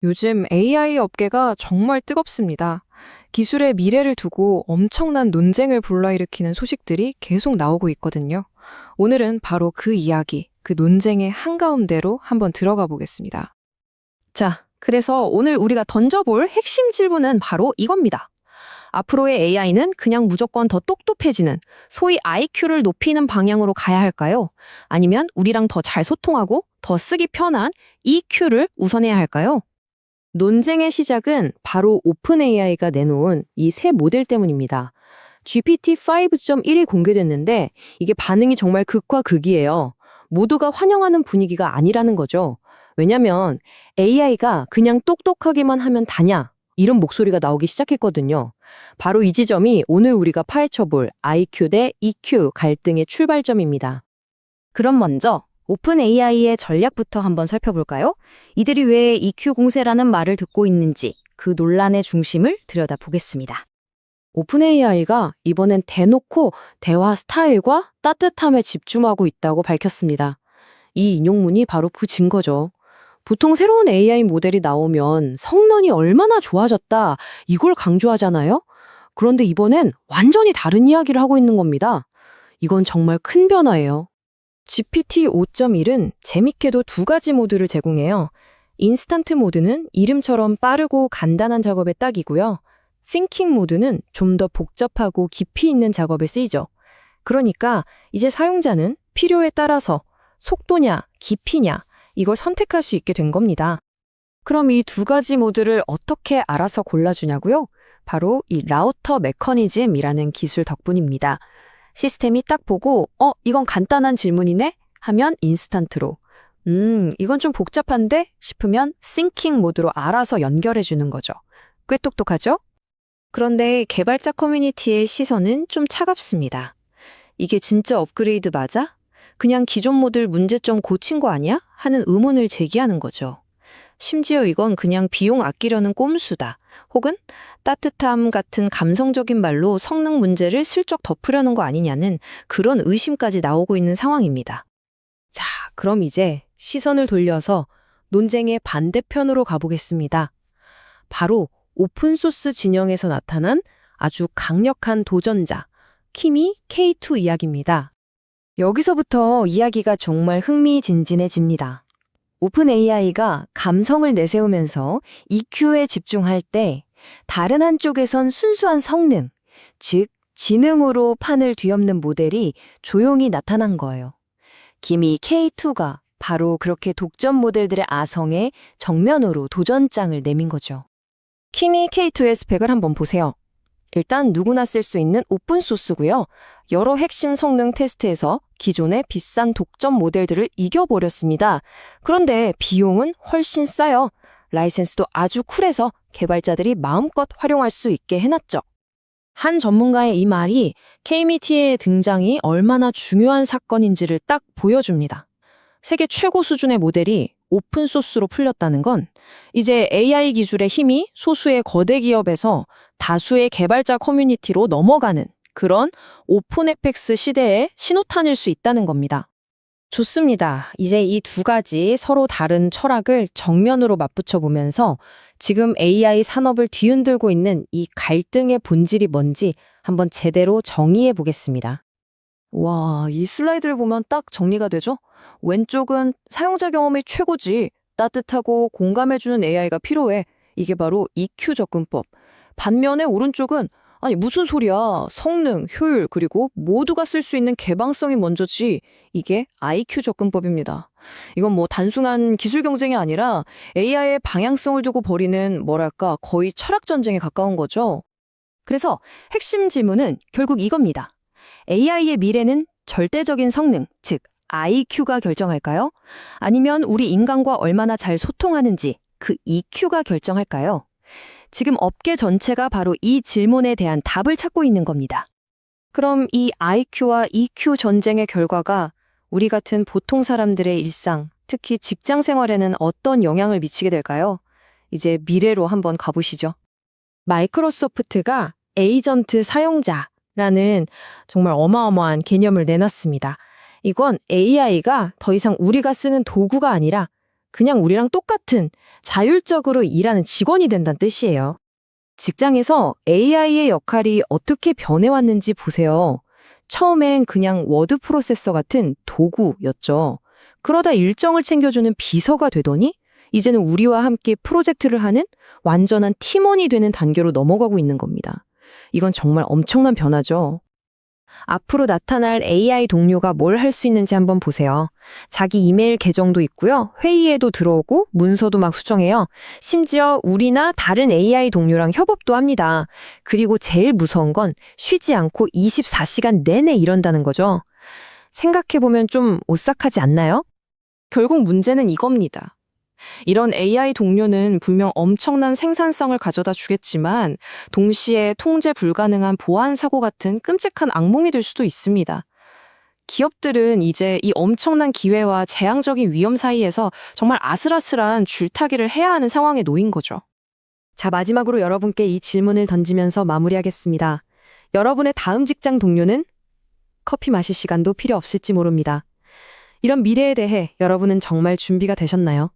요즘 AI 업계가 정말 뜨겁습니다. 기술의 미래를 두고 엄청난 논쟁을 불러일으키는 소식들이 계속 나오고 있거든요. 오늘은 바로 그 이야기, 그 논쟁의 한가운데로 한번 들어가 보겠습니다. 자, 그래서 오늘 우리가 던져볼 핵심 질문은 바로 이겁니다. 앞으로의 AI는 그냥 무조건 더 똑똑해지는, 소위 IQ를 높이는 방향으로 가야 할까요? 아니면 우리랑 더 잘 소통하고 더 쓰기 편한 EQ를 우선해야 할까요? 논쟁의 시작은 바로 오픈 AI가 내놓은 이 새 모델 때문입니다. GPT-5.1이 공개됐는데 이게 반응이 정말 극과 극이에요. 모두가 환영하는 분위기가 아니라는 거죠. 왜냐면 AI가 그냥 똑똑하기만 하면 다냐? 이런 목소리가 나오기 시작했거든요. 바로 이 지점이 오늘 우리가 파헤쳐볼 IQ 대 EQ 갈등의 출발점입니다. 그럼 먼저 오픈 AI의 전략부터 한번 살펴볼까요? 이들이 왜 EQ 공세라는 말을 듣고 있는지 그 논란의 중심을 들여다보겠습니다. 오픈 AI가 이번엔 대놓고 대화 스타일과 따뜻함에 집중하고 있다고 밝혔습니다. 이 인용문이 바로 그 증거죠. 보통 새로운 AI 모델이 나오면 성능이 얼마나 좋아졌다 이걸 강조하잖아요? 그런데 이번엔 완전히 다른 이야기를 하고 있는 겁니다. 이건 정말 큰 변화예요. GPT 5.1은 재밌게도 두 가지 모드를 제공해요. 인스턴트 모드는 이름처럼 빠르고 간단한 작업에 딱이고요. Thinking 모드는 좀 더 복잡하고 깊이 있는 작업에 쓰이죠. 그러니까 이제 사용자는 필요에 따라서 속도냐, 깊이냐 이걸 선택할 수 있게 된 겁니다. 그럼 이 두 가지 모드를 어떻게 알아서 골라주냐고요? 바로 이 라우터 메커니즘이라는 기술 덕분입니다. 시스템이 딱 보고 이건 간단한 질문이네? 하면 인스턴트로 이건 좀 복잡한데? 싶으면 싱킹 모드로 알아서 연결해 주는 거죠. 꽤 똑똑하죠? 그런데 개발자 커뮤니티의 시선은 좀 차갑습니다. 이게 진짜 업그레이드 맞아? 그냥 기존 모델 문제점 고친 거 아니야? 하는 의문을 제기하는 거죠. 심지어 이건 그냥 비용 아끼려는 꼼수다. 혹은 따뜻함 같은 감성적인 말로 성능 문제를 슬쩍 덮으려는 거 아니냐는 그런 의심까지 나오고 있는 상황입니다. 자, 그럼 이제 시선을 돌려서 논쟁의 반대편으로 가보겠습니다. 바로 오픈소스 진영에서 나타난 아주 강력한 도전자, 키미 K2 이야기입니다. 여기서부터 이야기가 정말 흥미진진해집니다. 오픈 AI가 감성을 내세우면서 EQ에 집중할 때 다른 한쪽에선 순수한 성능, 즉 지능으로 판을 뒤엎는 모델이 조용히 나타난 거예요. 기미 K2가 바로 그렇게 독점 모델들의 아성에 정면으로 도전장을 내민 거죠. 키미 K2의 스펙을 한번 보세요. 일단 누구나 쓸 수 있는 오픈소스고요. 여러 핵심 성능 테스트에서 기존의 비싼 독점 모델들을 이겨버렸습니다. 그런데 비용은 훨씬 싸요. 라이센스도 아주 쿨해서 개발자들이 마음껏 활용할 수 있게 해놨죠. 한 전문가의 이 말이 KMT의 등장이 얼마나 중요한 사건인지를 딱 보여줍니다. 세계 최고 수준의 모델이 오픈소스로 풀렸다는 건 이제 AI 기술의 힘이 소수의 거대 기업에서 다수의 개발자 커뮤니티로 넘어가는 그런 오픈 에펙스 시대에 신호탄일 수 있다는 겁니다. 좋습니다. 이제 이 두 가지 서로 다른 철학을 정면으로 맞붙여 보면서 지금 AI 산업을 뒤흔들고 있는 이 갈등의 본질이 뭔지 한번 제대로 정의해 보겠습니다. 와, 이 슬라이드를 보면 딱 정리가 되죠? 왼쪽은 사용자 경험이 최고지. 따뜻하고 공감해주는 AI가 필요해. 이게 바로 EQ 접근법. 반면에 오른쪽은 아니 무슨 소리야. 성능, 효율, 그리고 모두가 쓸 수 있는 개방성이 먼저지. 이게 IQ 접근법입니다. 이건 뭐 단순한 기술 경쟁이 아니라 AI의 방향성을 두고 벌이는 뭐랄까 거의 철학 전쟁에 가까운 거죠. 그래서 핵심 질문은 결국 이겁니다. AI의 미래는 절대적인 성능, 즉 IQ가 결정할까요? 아니면 우리 인간과 얼마나 잘 소통하는지 그 EQ가 결정할까요? 지금 업계 전체가 바로 이 질문에 대한 답을 찾고 있는 겁니다. 그럼 이 IQ와 EQ 전쟁의 결과가 우리 같은 보통 사람들의 일상, 특히 직장 생활에는 어떤 영향을 미치게 될까요? 이제 미래로 한번 가보시죠. 마이크로소프트가 에이전트 사용자라는 정말 어마어마한 개념을 내놨습니다. 이건 AI가 더 이상 우리가 쓰는 도구가 아니라 그냥 우리랑 똑같은 자율적으로 일하는 직원이 된다는 뜻이에요. 직장에서 AI의 역할이 어떻게 변해왔는지 보세요. 처음엔 그냥 워드 프로세서 같은 도구였죠. 그러다 일정을 챙겨주는 비서가 되더니 이제는 우리와 함께 프로젝트를 하는 완전한 팀원이 되는 단계로 넘어가고 있는 겁니다. 이건 정말 엄청난 변화죠. 앞으로 나타날 AI 동료가 뭘 할 수 있는지 한번 보세요. 자기 이메일 계정도 있고요. 회의에도 들어오고 문서도 막 수정해요. 심지어 우리나 다른 AI 동료랑 협업도 합니다. 그리고 제일 무서운 건 쉬지 않고 24시간 내내 이런다는 거죠. 생각해보면 좀 오싹하지 않나요? 결국 문제는 이겁니다. 이런 AI 동료는 분명 엄청난 생산성을 가져다 주겠지만 동시에 통제 불가능한 보안 사고 같은 끔찍한 악몽이 될 수도 있습니다. 기업들은 이제 이 엄청난 기회와 재앙적인 위험 사이에서 정말 아슬아슬한 줄타기를 해야 하는 상황에 놓인 거죠. 자, 마지막으로 여러분께 이 질문을 던지면서 마무리하겠습니다. 여러분의 다음 직장 동료는 커피 마실 시간도 필요 없을지 모릅니다. 이런 미래에 대해 여러분은 정말 준비가 되셨나요?